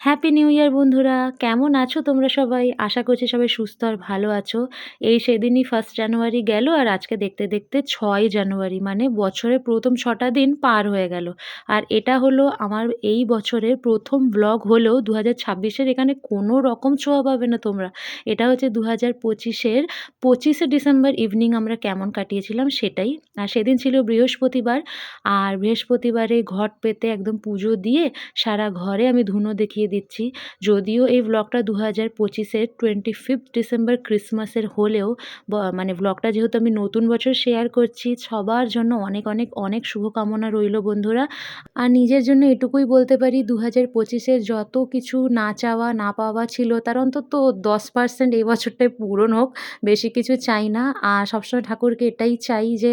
Happy new year বন্ধুরা! কেমন আছো তোমরা সবাই? আশা করছি সবাই সুস্থ আর ভালো আছো। এই সেদিনই 1st জানুয়ারি গেল আর আজকে দেখতে, দেখতে ৬ জানুয়ারি মানে বছরের ১ম ৬টা দিন পার হয়ে গেল। আর এটা হলো আমার এই বছরের ১ম ভ্লগ হলেও ২০২৬ এর এখানে কোনো রকম ছোঁয়া পাবে না তোমরা। এটা হচ্ছে ২০২৫ এর ২৫শে ডিসেম্বর ইভনিং আমরা কেমন কাটিয়েছিলাম সেটাই। আর সেদিন ছিল বৃহস্পতিবার। আর বৃহস্পতিবারে ঘট পেতে একদম পুজো দিয়ে সারা ঘরে আমি ধুনো দেখিয়ে দিচ্ছি। যদিও এই ভ্লগটা ২০২৫ এর 25th ডিসেম্বর ক্রিসমাসের হলেও মানে ভ্লগটা যেহেতু আমি নতুন বছর শেয়ার করছি, সবার জন্য অনেক, অনেক, অনেক শুভকামনা রইলো বন্ধুরা। আর নিজের জন্য এটুকুই বলতে পারি ২০২৫ এর যত কিছু না চাওয়া, না পাওয়া ছিল তার অন্তত 10% এই বছরটায় পূরণ হোক। বেশি কিছু চাই না। আর সবসময় ঠাকুরকে এটাই চাই যে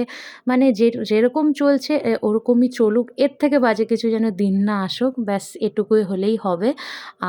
মানে যেরকম চলছে ওরকমই চলুক। এর থেকে বাজে কিছু যেন দিন না আসুক। ব্যাস এটুকুই হলেই হবে।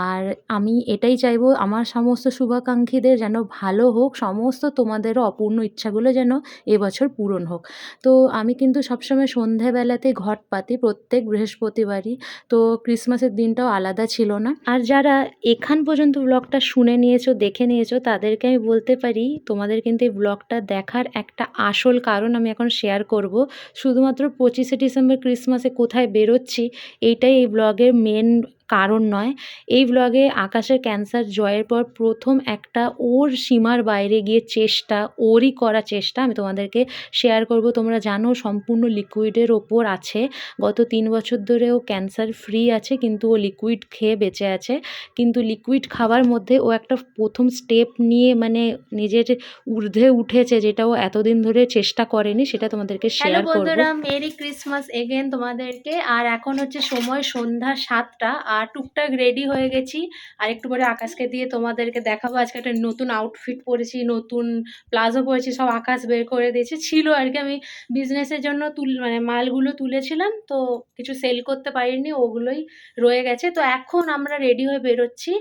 আর আমি এটাই চাইবো আমার সমস্ত শুভাকাঙ্ক্ষীদের যেন ভালো হোক, সমস্ত তোমাদেরও অপূর্ণ ইচ্ছাগুলো যেন এবছর পূরণ হোক। তো আমি কিন্তু সবসময় সন্ধ্যাবেলাতে ঘট পাতি প্রত্যেক বৃহস্পতিবারই। তো ক্রিসমাসের দিনটাও আলাদা ছিল না। আর যারা এখান পর্যন্ত ব্লগটা শুনে নিয়েছো, দেখে নিয়েছো তাদেরকে আমি বলতে পারি তোমাদের কিন্তু এই ব্লগটা দেখার একটা আসল কারণ আমি এখন শেয়ার করব। শুধুমাত্র 25শে ডিসেম্বর ক্রিসমাসে কোথায় বেরোচ্ছি এইটাই এই ব্লগের মেন কারণ নয়। এই ব্লগে আকাশের ক্যান্সার জয়ের পর ১ম একটা ওর সীমার বাইরে গিয়ে চেষ্টা, ওরই করা চেষ্টা আমি তোমাদেরকে শেয়ার করব। তোমরা জানো সম্পূর্ণ লিকুইডের ওপর আছে। গত ৩ বছর ধরে ও ক্যান্সার ফ্রি আছে কিন্তু ও লিকুইড খেয়ে বেঁচে আছে। কিন্তু লিকুইড খাওয়ার মধ্যে ও একটা ১ম স্টেপ নিয়ে মানে নিজের ঊর্ধ্বে উঠেছে যেটা ও এতদিন ধরে চেষ্টা করেনি, সেটা তোমাদেরকে হ্যালো শেয়ার করব। বন্ধুরা, মেরি ক্রিসমাস এগেন তোমাদেরকে। আর এখন হচ্ছে সময় সন্ধ্যা ৭টা আর টুকটাক রেডি হয়ে গেছি। আর একটু পরে আকাশকে দিয়ে তোমাদেরকে দেখাবো। আজকে একটা নতুন আউটফিট পরেছি, নতুন প্লাজো পরেছি, সব আকাশ বের করে দিয়েছে। ছিল আর কি, আমি বিজনেসের জন্য মানে মালগুলো তুলেছিলাম, তো কিছু সেল করতে পারিনি, ওগুলোই রয়ে গেছে। তো এখন আমরা রেডি হয়ে বেরোচ্ছি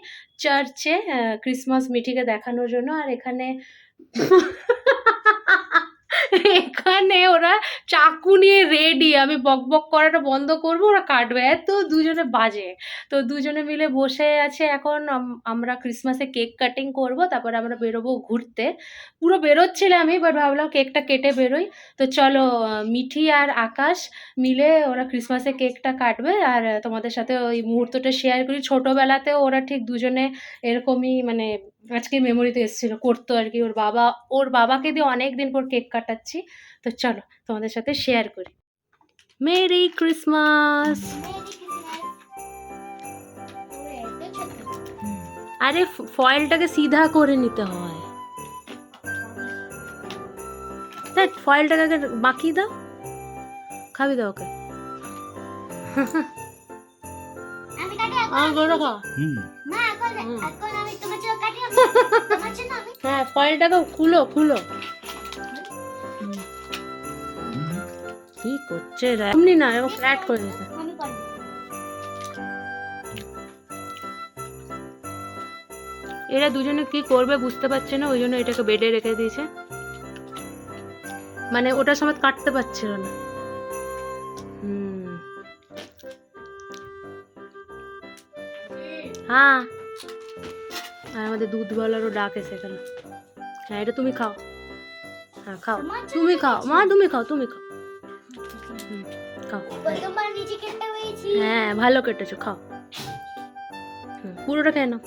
চার্চে ক্রিসমাস মিঠিকে দেখানোর জন্য। আর এখানে এখানে ওরা চাকু নিয়ে রেডি। আমি বকবক করাটা বন্ধ করব, ওরা কাটবে। এত দুজনে বাজে। তো দুজনে মিলে বসে আছে এখন। আমরা ক্রিসমাসে কেক কাটিং করব, তারপরে আমরা বেরোবো ঘুরতে। পুরো বেরোচ্ছিলামই, বাট ভাবলাম কেকটা কেটে বেরোই। তো চলো, মিঠি আর আকাশ মিলে ওরা ক্রিসমাসে কেকটা কাটবে আর তোমাদের সাথে ওই মুহূর্তটা শেয়ার করি। ছোটোবেলাতেও ওরা ঠিক দুজনে এরকমই মানে আজকে মেমোরিতে এসেছিলো, করতো আর কি। ওর বাবাকে দিয়ে অনেক দিন পর কেক কাটাচ্ছি। তো চলো তোমাদের সাথে শেয়ার করি। Merry Christmas. আরে ফয়েলটাকে সিধা করে নিতে হয়। দেখ ফয়েলটাকে আগে মাখিয়ে দাও। খাবি দাও ওকে। হ্যাঁ, ফয়েলটাকে খুলো খুলো। কি করছে রে? এমনি না, ও ফ্ল্যাট করে দিতে। এরা দুজনে কি করবে বুঝতে পারছে না, ওই জন্য এটাকে বেডে রেখে দিয়েছে। মানে ওটার সময় কাটতে পারছিল না। হ্যাঁ, আর আমাদের দুধওয়ালারও ডাক এসে গেল। হ্যাঁ, এটা তুমি খাও। হ্যাঁ খাও, তুমি খাও মা, তুমি খাও, তুমি খাও। খাও। হ্যাঁ ভালো কেটেছো, খাও। পুরোটা খেয়ে নাও।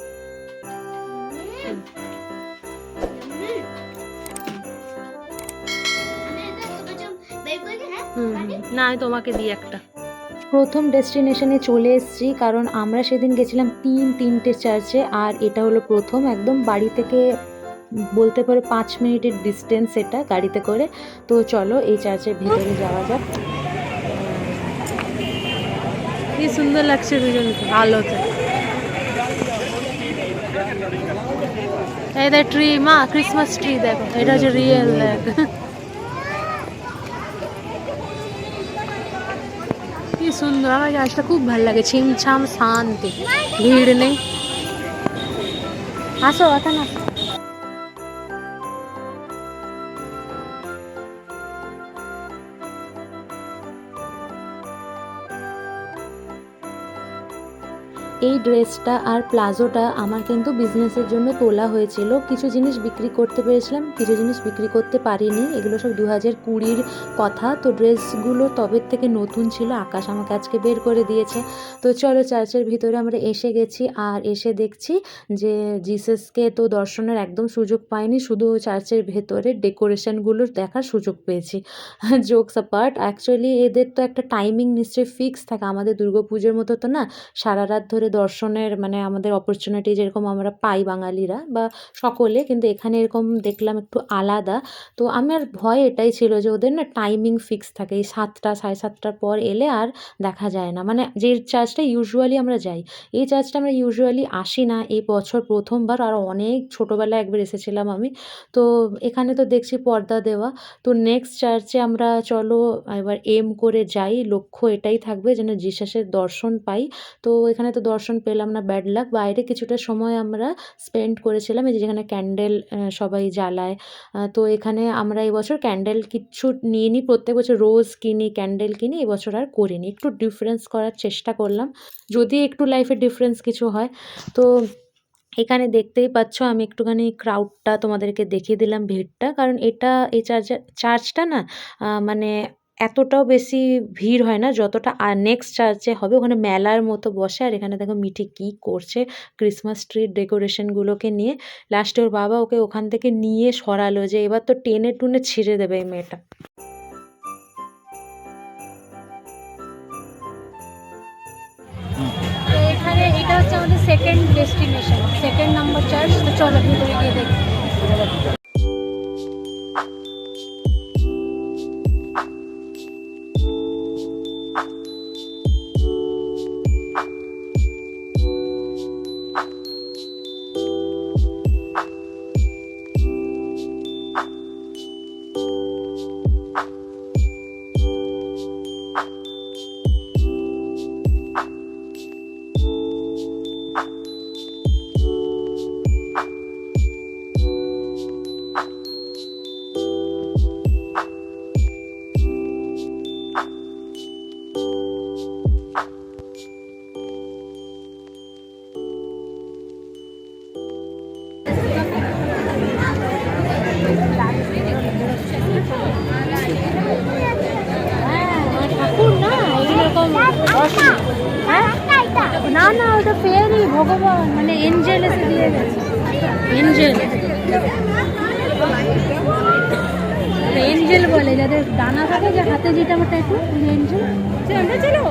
না, আমি তোমাকে দিই একটা। প্রথম ডেস্টিনেশনে চলে এসেছি কারণ আমরা সেদিন গেছিলাম 3টে চার্চে। আর এটা হলো প্রথম একদম বাড়ি থেকে বলতে পারো 5 মিনিটের ডিস্টেন্স এটা গাড়িতে করে। তো চলো এই চার্চের ভেতরে যাওয়া যাক। কি সুন্দর লাগছে দুজনকে আলোতে। এই দেখ ট্রি মা, ক্রিসমাস ট্রি দেখো, এটা হচ্ছে রিয়েল। দেখ কি সুন্দর, আমার গাছটা খুব ভালো লাগে। ছিমছাম শান্তি, ভিড় নেই। আসো এখন আসো। এই ড্রেসটা আর প্লাজোটা আমার কিন্তু বিজনেসের জন্য তোলা হয়েছিল। কিছু জিনিস বিক্রি করতে পেরেছিলাম, কিছু জিনিস বিক্রি করতে পারিনি। এগুলো সব 2020-র কথা। তো ড্রেসগুলো তবের থেকে নতুন ছিল, আকাশ আমাকে আজকে বের করে দিয়েছে। তো চলো চার্চের ভিতরে আমরা এসে গেছি, আর এসে দেখছি যে জিসাসকে তো দর্শনের একদম সুযোগ পাইনি, শুধু চার্চের ভেতরে ডেকোরেশনগুলো দেখার সুযোগ পেয়েছি। জোকস অ্যাপার্ট, অ্যাকচুয়ালি এদের তো একটা টাইমিং নিশ্চয়ই ফিক্স থাকে, আমাদের দুর্গাপুজোর মতো তো না সারা রাত ধরে দর্শনের মানে আমাদের অপরচুনিটি যেরকম আমরা পাই বাঙালিরা বা সকলে, কিন্তু এখানে এরকম দেখলাম একটু আলাদা। তো আমার ভয় এটাই ছিল যে ওদের না টাইমিং ফিক্স থাকে, এই 7টা 7:30টার পর এলে আর দেখা যায় না। মানে যে চার্চটা ইউজুয়ালি আমরা যাই, এই চার্চটা আমরা ইউজুয়ালি আসি না, এই বছর প্রথমবার। আর অনেক ছোটোবেলায় একবার এসেছিলাম আমি। তো এখানে তো দেখছি পর্দা দেওয়া। তো নেক্সট চার্চে আমরা চলো এবার এম করে যাই, লক্ষ্য এটাই থাকবে যেন জিসাসের দর্শন পাই। তো এখানে তো দর্শন পেলাম না, ব্যাড লাক। বাইরে কিছুটা সময় আমরা স্পেন্ড করেছিলাম, এই যে যেখানে ক্যান্ডেল সবাই জ্বালায়। তো এখানে আমরা এবছর ক্যান্ডেল কিচ্ছু নিইনি, প্রত্যেক বছর রোজ কিনি, ক্যান্ডেল কিনি, এবছর আর করিনি। একটু ডিফারেন্স করার চেষ্টা করলাম, যদি একটু লাইফে ডিফারেন্স কিছু হয়। তো এখানে দেখতেই পাচ্ছ আমি একটুখানি ক্রাউডটা তোমাদেরকে দেখিয়ে দিলাম, ভিড়টা, কারণ এটা এই চার্চটা না মানে এতটাও বেশি ভিড় হয় না যতটা নেক্সট চার্চে হবে। ওখানে মেলার মতো বসে, আর এখানে দেখো মিঠি কী করছে ক্রিসমাস ট্রির ডেকোরেশনগুলোকে নিয়ে। লাস্টে ওর বাবা ওকে ওখান থেকে নিয়ে সরালো যে এবার তো টেনে টুনে ছিঁড়ে দেবে এই মেয়েটা। তো এখানে এটা হচ্ছে আমাদের second destination, second number church. তো চলো ভিতরে গিয়ে দেখি। ঠাকুর না এইরকম, হ্যাঁ না না ওটা ফেয়ারি ভগবান, মানে এঞ্জেল এসে দিয়ে গেছে। এঞ্জেল, এঞ্জেল বলে যাদের ডানা থাকে, যে হাতে যেটা আমার ট্যাটু, এঞ্জেল। চলো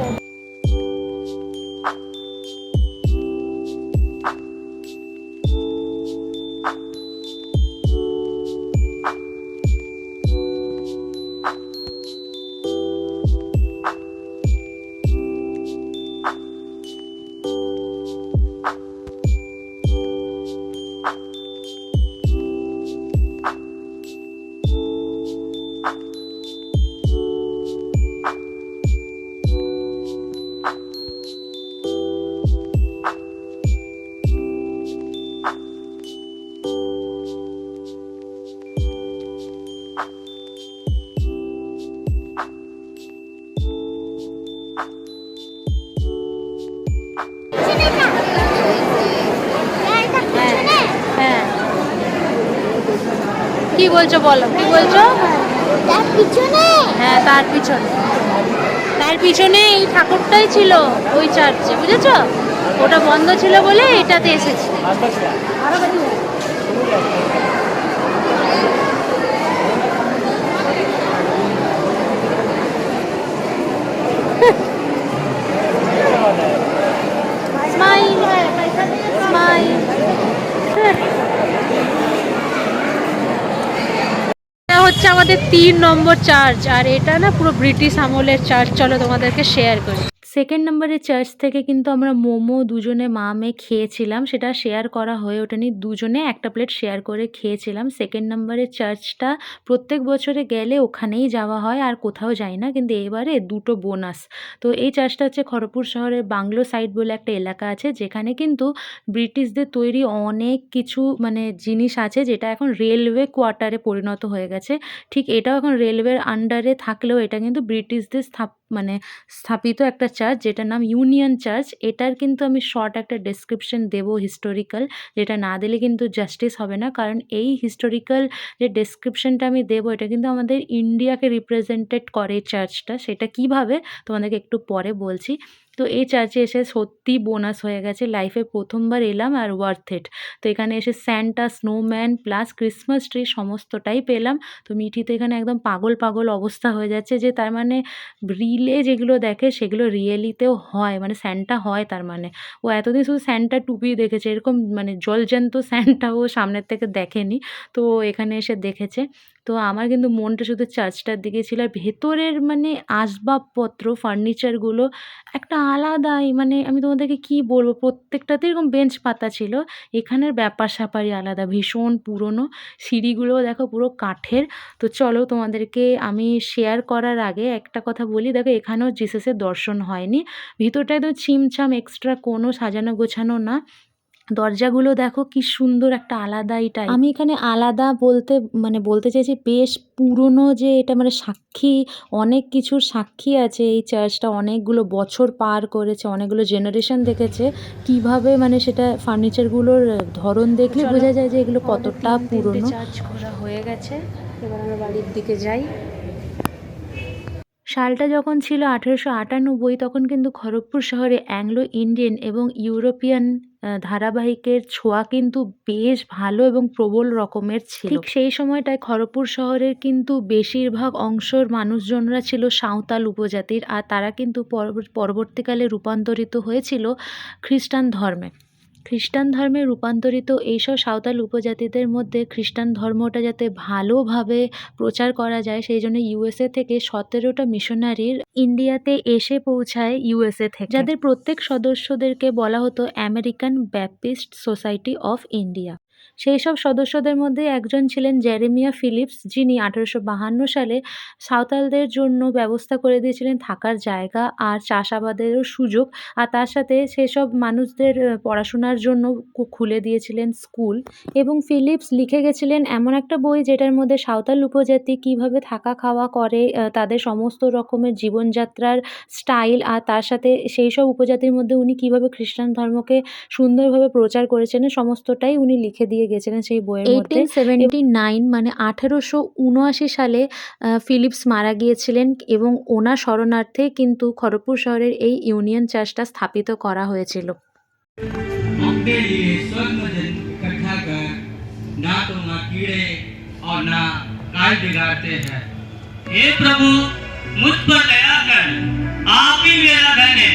কি বলছো বলো, কি বলছো? তার পিছনে, হ্যাঁ তার পিছনে, তার পিছনে এই ঠাকুরটাই ছিল ওই চার্চে, বুঝেছো? ওটা বন্ধ ছিল বলে এটাতে এসেছি। Smile smile. এটা হচ্ছে আমাদের 3 নম্বর চার্চ, আর এটা না পুরো ব্রিটিশ আমলের চার্চ। চলো তোমাদেরকে শেয়ার করি। সেকেন্ড নম্বরের চার্চ থেকে কিন্তু আমরা মোমো দুজনে মা মেয়ে খেয়েছিলাম, সেটা শেয়ার করা হয়ে ওঠেনি, দুজনে একটা প্লেট শেয়ার করে খেয়েছিলাম। সেকেন্ড নম্বরের চার্চটা প্রত্যেক বছরে গেলে ওখানেই যাওয়া হয়, আর কোথাও যাই না, কিন্তু এবারে দুটো বোনাস। তো এই চার্চটা হচ্ছে খড়গপুর শহরের বাংলো সাইড বলে একটা এলাকা আছে, যেখানে কিন্তু ব্রিটিশদের তৈরি অনেক কিছু মানে জিনিস আছে, যেটা এখন রেলওয়ে কোয়ার্টারে পরিণত হয়ে গেছে। ঠিক এটাও এখন রেলওয়ের আন্ডারে থাকলেও এটা কিন্তু ব্রিটিশদের মানে স্থাপিত একটা চার্চ, যেটার নাম ইউনিয়ন চার্চ। এটার কিন্তু আমি শর্ট একটা ডেসক্রিপশন দেবো হিস্টোরিক্যাল, যেটা না দিলে কিন্তু জাস্টিস হবে না। কারণ এই হিস্টোরিক্যাল যে ডেসক্রিপশনটা আমি দেবো, এটা কিন্তু আমাদের ইন্ডিয়াকে রিপ্রেজেন্টেড করে এই চার্চটা। সেটা কিভাবে তোমাদেরকে একটু পরে বলছি। তো এই চার্চে এসে সত্যিই বোনাস হয়ে গেছে। লাইফে ১ম বার এলাম আর ওয়ার্থ ইট। তো এখানে এসে Santa, snowman plus Christmas tree সমস্তটাই পেলাম। তো মিঠি তো এখানে একদম পাগল, পাগল অবস্থা হয়ে যাচ্ছে, যে তার মানে রিলে যেগুলো দেখে সেগুলো রিয়েলিতেও হয়, মানে স্যান্টা হয় তার মানে। ও এতদিন শুধু স্যান্টা টুপি দেখেছে, এরকম মানে জলজ্যান্ত স্যান্টা ও সামনের থেকে দেখেনি। তো এখানে এসে দেখেছে। তো আমার কিন্তু মনটা শুধু চার্চটার দিকে ছিল। আর ভেতরের মানে আসবাবপত্র, ফার্নিচারগুলো একটা আলাদাই, মানে আমি তোমাদেরকে কি বলবো, প্রত্যেকটাতে এরকম বেঞ্চ পাতা ছিল। এখানের ব্যাপার-স্যাপারই আলাদা, ভীষণ পুরনো। সিঁড়িগুলোও দেখো পুরো কাঠের। তো চলো তোমাদেরকে আমি শেয়ার করার আগে একটা কথা বলি। দেখো এখানেও জিসাসের দর্শন হয়নি। ভিতরটা একদম ছিমছাম, এক্সট্রা কোনো সাজানো গোছানো না। দরজাগুলো দেখো কি সুন্দর, একটা আলাদাই টাইপ। আমি এখানে আলাদা বলতে মানে বলতে চাইছি বেশ পুরনো, যে এটা মানে সাক্ষী, অনেক কিছুর সাক্ষী আছে এই চার্চটা। অনেকগুলো বছর পার করেছে, অনেকগুলো জেনারেশন দেখেছে। কিভাবে মানে সেটা ফার্নিচারগুলোর ধরন দেখলে বোঝা যায় যে এগুলো কতটা পুরনো। চার্চ ঘোরা হয়ে গেছে, এবার আমরা বাড়ির দিকে যাই। সালটা যখন ছিল ১৮৯৮, তখন কিন্তু খড়গপুর শহরে অ্যাংলো ইন্ডিয়ান এবং ইউরোপিয়ান ধারাবাহিকের ছোঁয়া কিন্তু বেশ ভালো এবং প্রবল রকমের ছিল। ঠিক সেই সময়টায় খড়গপুর শহরের কিন্তু বেশিরভাগ অংশের মানুষজনরা ছিল সাঁওতাল উপজাতির, আর তারা কিন্তু পরবর্তীকালে রূপান্তরিত হয়েছিল খ্রিস্টান ধর্মে। খ্রিস্টান ধর্মে রূপান্তরিত এইসব সাঁওতাল উপজাতিদের মধ্যে খ্রিস্টান ধর্মটা যাতে ভালোভাবে প্রচার করা যায়, সেই জন্য ইউএসএ থেকে ১৭টা মিশনারির ইন্ডিয়াতে এসে পৌঁছায় ইউএসএ থেকে, যাদের প্রত্যেক সদস্যদেরকে বলা হতো American Baptist society of India. সেই সব সদস্যদের মধ্যে একজন ছিলেন জেরেমিয়া ফিলিপস, যিনি ১৮৫২ সালে সাঁওতালদের জন্য ব্যবস্থা করে দিয়েছিলেন থাকার জায়গা আর চাষাবাদেরও সুযোগ। আর তার সাথে সেসব মানুষদের পড়াশোনার জন্য খুলে দিয়েছিলেন স্কুল। এবং ফিলিপস লিখে গেছিলেন এমন একটা বই, যেটার মধ্যে সাঁওতাল উপজাতি কীভাবে থাকা খাওয়া করে, তাদের সমস্ত রকমের জীবনযাত্রার স্টাইল, আর তার সাথে সেই সব উপজাতির মধ্যে উনি কীভাবে খ্রিস্টান ধর্মকে সুন্দরভাবে প্রচার করেছিলেন, সমস্তটাই উনি লিখে দিয়ে গেছিলেন সেই বইয়ের মধ্যে। 1879 মানে ১৮৭৯ সালে ফিলিপস মারা গিয়েছিলেন, এবং ওনার স্মরণার্থে কিন্তু খড়গপুর শহরের এই ইউনিয়ন চার্চটা স্থাপিত করা হয়েছিল। उनके लिए स्वर्ग में जन इकट्ठा कर ना तो ना कीड़े और ना काल बिगाड़ते हैं। हे प्रभु, मुझ पर दया कर, आप ही मेरा धन है।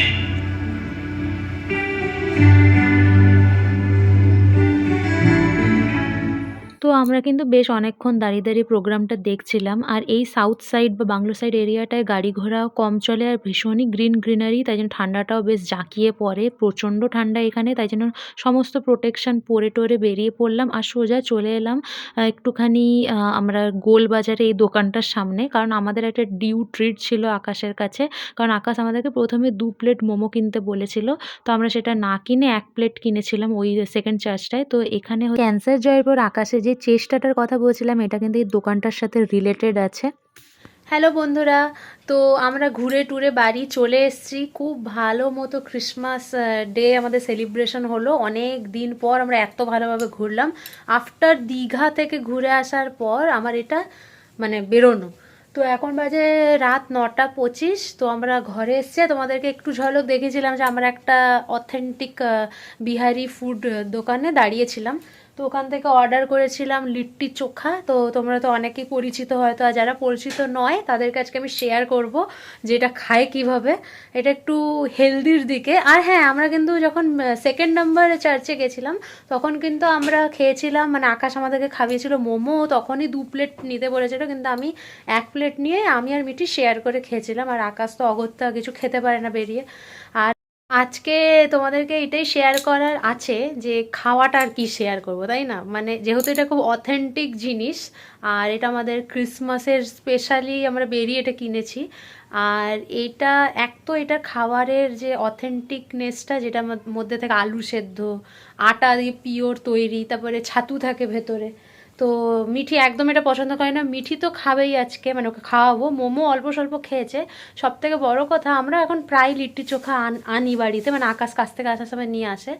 তো আমরা কিন্তু বেশ অনেকক্ষণ দাঁড়িয়ে, দাঁড়িয়ে প্রোগ্রামটা দেখছিলাম। আর এই সাউথ সাইড বা বাংলো সাইড এরিয়াটায় গাড়ি ঘোড়াও কম চলে, আর ভীষণই গ্রিনারি, তাই জন্য ঠান্ডাটাও বেশ জাঁকিয়ে পড়ে। প্রচণ্ড ঠান্ডা এখানে, তাই জন্য সমস্ত প্রোটেকশন পরে টরে বেরিয়ে পড়লাম আর সোজা চলে এলাম একটুখানি আমরা গোলবাজারে এই দোকানটার সামনে। কারণ আমাদের একটা ডিউ ট্রিট ছিল আকাশের কাছে, কারণ আকাশ আমাদেরকে প্রথমে ২ প্লেট মোমো কিনতে বলেছিল। তো আমরা সেটা না কিনে ১ প্লেট কিনেছিলাম ওই সেকেন্ড চার্চটায়। তো এখানে ক্যান্সার জয়ের পর আকাশে যে চেষ্টাটার কথা বলছিলাম, এটা কিন্তু এই দোকানটার সাথে রিলেটেড আছে। হ্যালো বন্ধুরা, তো আমরা ঘুরে টুরে বাড়ি চলে এসেছি। খুব ভালো মতো ক্রিসমাস ডে আমাদের সেলিব্রেশন হলো। অনেক দিন পর আমরা এত ভালোভাবে ঘুরলাম। আফটার দীঘা থেকে ঘুরে আসার পর আমার এটা মানে বেরোনো। তো এখন বাজে রাত ৯টা ২৫। তো আমরা ঘরে এসেছি। তোমাদেরকে একটু ঝলক দেখিয়েছিলাম যে আমরা একটা অথেন্টিক বিহারি ফুড দোকানে দাঁড়িয়েছিলাম। তো ওখান থেকে অর্ডার করেছিলাম লিট্টি চোখা। তো তোমরা তো অনেকেই পরিচিত হয়তো, আর যারা পরিচিত নয় তাদেরকে আজকে আমি শেয়ার করব যে এটা খায় কীভাবে। এটা একটু হেলদির দিকে। আর হ্যাঁ, আমরা কিন্তু যখন সেকেন্ড নাম্বারে চার্চে গেছিলাম তখন কিন্তু আমরা খেয়েছিলাম, মানে আকাশ আমাদেরকে খাইয়েছিল মোমো। তখনই ২ প্লেট নিতে বলেছিল, কিন্তু আমি ১ প্লেট নিয়ে আমি আর মিঠি শেয়ার করে খেয়েছিলাম। আর আকাশ তো অগত্যা কিছু খেতে পারে না বেরিয়ে। আর আজকে তোমাদেরকে এটাই শেয়ার করার আছে যে খাওয়াটা আর কি শেয়ার করবো, তাই না? মানে যেহেতু এটা খুব অথেন্টিক জিনিস, আর এটা আমাদের ক্রিসমাসের স্পেশালি আমরা বেরিয়ে এটা কিনেছি। আর এটা এক তো এটা খাবারের যে অথেন্টিকনেসটা, যেটার মধ্যে থেকে আলু সেদ্ধ, আটা দিয়ে পিওর তৈরি, তারপরে ছাতু থাকে ভেতরে। তো মিঠি একদম এটা পছন্দ করে না। মিঠি তো খাবেই আজকে, মানে ওকে খাওয়াবো। মোমো অল্প স্বল্প খেয়েছে। সব থেকে বড়ো কথা, আমরা এখন প্রায় লিট্টি চোখা আনি বাড়িতে, মানে আকাশ কাছ থেকে আসার সময় নিয়ে আসে।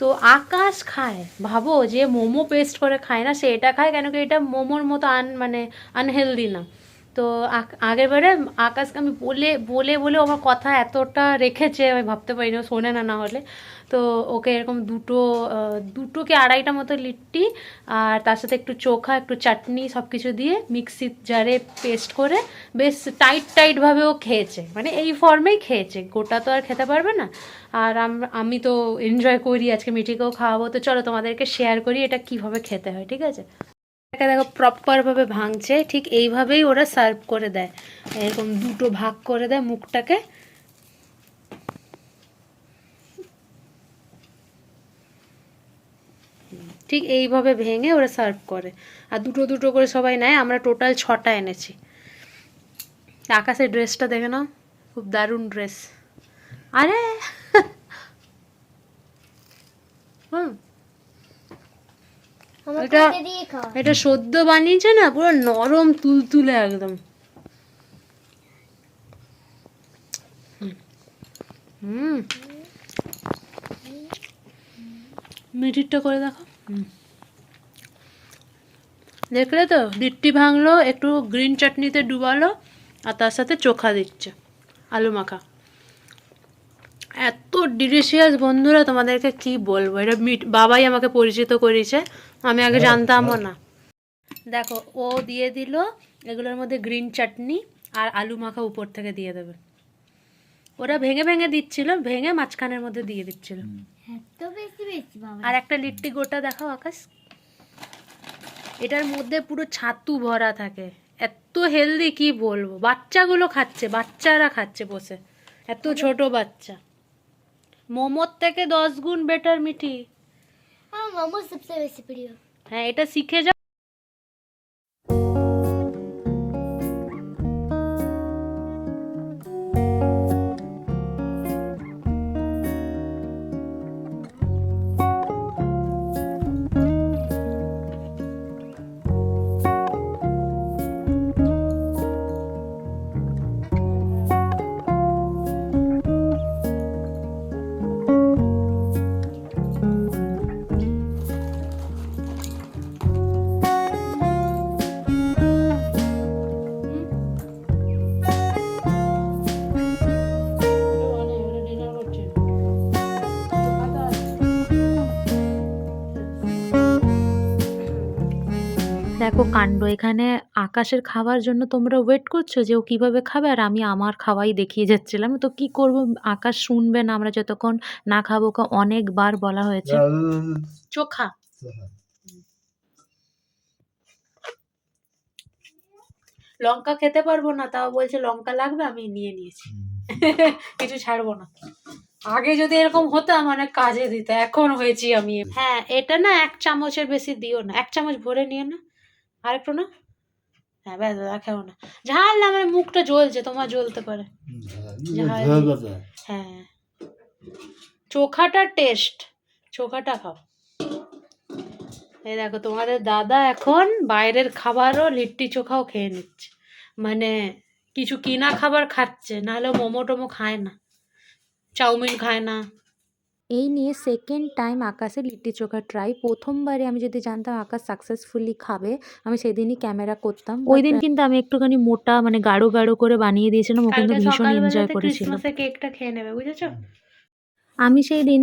তো আকাশ খায়, ভাবো যে মোমো পেস্ট করে খায় না, সে এটা খায় কেন কি এটা মোমোর মতো মানে আনহেলদি না। তো আগের বারে আকাশকে আমি বলে বলে বলে আমার কথা এতটা রেখেছে, আমি ভাবতে পারিনি ও শোনে না, না হলে। তো ওকে এরকম দুটো কি আড়াইটা মতো লিট্টি আর তার সাথে একটু চোখা, একটু চাটনি, সব কিছু দিয়ে মিক্সির জারে পেস্ট করে বেশ টাইটভাবে ও খেয়েছে, মানে এই ফর্মেই খেয়েছে, গোটা তো আর খেতে পারবে না। আর আমি তো এনজয় করি, আজকে মিঠিকেও খাওয়াবো। তো চলো তোমাদেরকে শেয়ার করি এটা কিভাবে খেতে হয়, ঠিক আছে? দেখো প্রপারভাবে ভাঙছে, ঠিক এইভাবেই ওরা সার্ভ করে দেয়, এরকম দুটো ভাগ করে দেয় মুখটাকে। ঠিক এইভাবে ভেঙে ওরা সার্ভ করে, আর দুটো দুটো করে সবাই নেয়। আমরা টোটাল 6টা এনেছি। আকাশের ড্রেসটা দেখে নাও, খুব দারুণ ড্রেস। আরে হুম, এটা সদ্য বানিয়েছে না, পুরো নরম তুলতুলে একদম। হুম, মিঠিরটা করে দেখো। দেখলে তো, লিট্টি ভাঙলো, একটু গ্রিন চাটনিতে ডুবালো, আর তার সাথে চোখা দিচ্ছে, আলু মাখা। এত ডিলিশিয়াস বন্ধুরা, তোমাদেরকে কি বলবো। এটা বাবাই আমাকে পরিচিত করেছে, আমি আগে জানতামও না। দেখো ও দিয়ে দিল এগুলোর মধ্যে গ্রিন চাটনি আর আলু মাখা উপর থেকে দিয়ে দেবে। ওরা ভেঙে ভেঙে দিচ্ছিল, ভেঙে মাঝখানের মধ্যে দিয়ে দিচ্ছিল। আর একটা লিট্টি গোটা দেখাও আকাশ, এটার মধ্যে পুরো ছাতু ভরা থাকে, এত হেলদি কি বলবো। বাচ্চাগুলো খাচ্ছে, বাচ্চারা খাচ্ছে বসে, এত ছোট বাচ্চা। মোমোর থেকে 10 গুণ বেটার মিঠি। मोमो सबसे बेसी प्रिय। হ্যাঁ, এটা শিখে যাও। দেখো কাণ্ড, এখানে আকাশের খাবার জন্য তোমরা ওয়েট করছো যে ও কিভাবে খাবে, আর আমি আমার খাওয়াই দেখিয়ে যাচ্ছিলাম। তো কি করব, আকাশ শুনবে না আমরা যতক্ষণ না খাবো। ওকে অনেকবার বলা হয়েছে। চোখা লঙ্কা খেতে পারবো না, তাও বলছে লঙ্কা লাগবে, আমি নিয়ে নিয়েছি। কিছু ছাড়বো না। আগে যদি এরকম হতাম অনেক কাজে দিত, এখন হয়েছি আমি। হ্যাঁ, এটা না 1 চামচের বেশি দিও না, 1 চামচ ভরে নিয়ে না, আরেকটু না। হ্যাঁ ব্যাস, রাখেও না। ঝাল না, মানে মুখটা জ্বলছে, তোমার জ্বলতে পারে। হ্যাঁ, চোখাটা টেস্ট, চোখাটা খাও। এই দেখো তোমাদের দাদা এখন বাইরের খাবারও, লিট্টি চোখাও খেয়ে নিচ্ছে, মানে কিছু কিনা খাবার খাচ্ছে, নাহলে মোমো টোমো খায় না, চাউমিন খায় না। এই নিয়ে সেকেন্ড টাইম আকাশের লিট্টি চোখা ট্রাই। প্রথমবারে আমি যদি জানতাম আকাশ সাকসেসফুলি খাবে, আমি সেদিনই ক্যামেরা করতাম। ওই দিন কিন্তু আমি একটুখানি মোটা, মানে গাঢ় গাঢ় করে বানিয়ে দিয়েছিলাম, ও কিন্তু কালকে ভীষণ এনজয় সকালবেলাতে করেছিল। ক্রিসমাসে কেকটা খেয়ে নেবে, বুঝেছো? আমি সেই দিন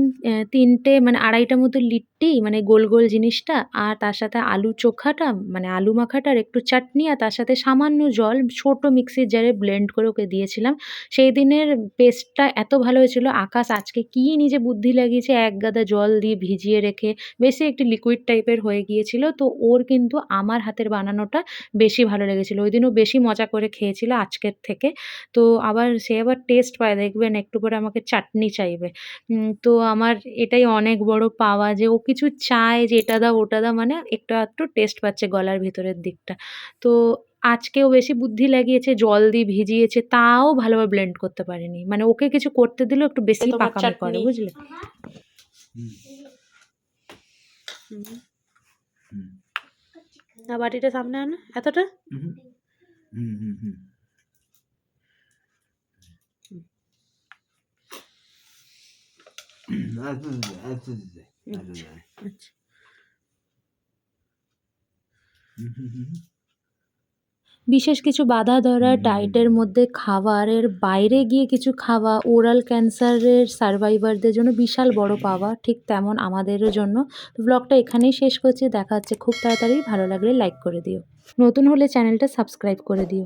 3টে মানে 2.5টা মতো লিট্টি, মানে গোল গোল জিনিসটা, আর তার সাথে আলু চোখাটা, মানে আলু মাখাটা, আর একটু চাটনি, আর তার সাথে সামান্য জল ছোট মিক্সির জারে ব্লেন্ড করে ওকে দিয়েছিলাম। সেই দিনের পেস্টটা এত ভালো হয়েছিল। আকাশ আজকে কী নিজে বুদ্ধি লাগিয়েছে, 1 গাদা জল দিয়ে ভিজিয়ে রেখে বেশি একটু লিকুইড টাইপের হয়ে গিয়েছিল। তো ওর কিন্তু আমার হাতের বানানোটা বেশি ভালো লেগেছিল। ওই দিন ও বেশি মজা করে খেয়েছিল আজকের থেকে। তো সে আবার টেস্ট পায়, দেখবেন একটু পরে আমাকে চাটনি চাইবে। তো আমার এটাই অনেক বড় পাওয়া যে ও কিছু চায় যে এটা দাও ওটা দাও, মানে একটু আধটু টেস্ট পাচ্ছে গলার ভেতরের দিকটা। তো আজকে ও বেশি বুদ্ধি লাগিয়েছে, জল দিয়ে ভিজিয়েছে, তাও ভালোভাবে ব্লেন্ড করতে পারেনি। মানে ওকে কিছু করতে দিলেও একটু বেশি তোমার পাকামি করে, চাটনি। বুঝলে? আর বাটিটা সামনে আনো এতটা। আচ্ছা। বিশেষ কিছু বাধা ধরা ডায়েটের মধ্যে খাবারের বাইরে গিয়ে কিছু খাওয়া ওরাল ক্যান্সারের সার্ভাইভারদের জন্য বিশাল বড় পাওয়া, ঠিক তেমন আমাদেরও জন্য। তো ব্লগটা এখানেই শেষ করছি, দেখা হচ্ছে খুব তাড়াতাড়ি। ভালো লাগলে লাইক করে দিও, নতুন হলে চ্যানেলটা সাবস্ক্রাইব করে দিও।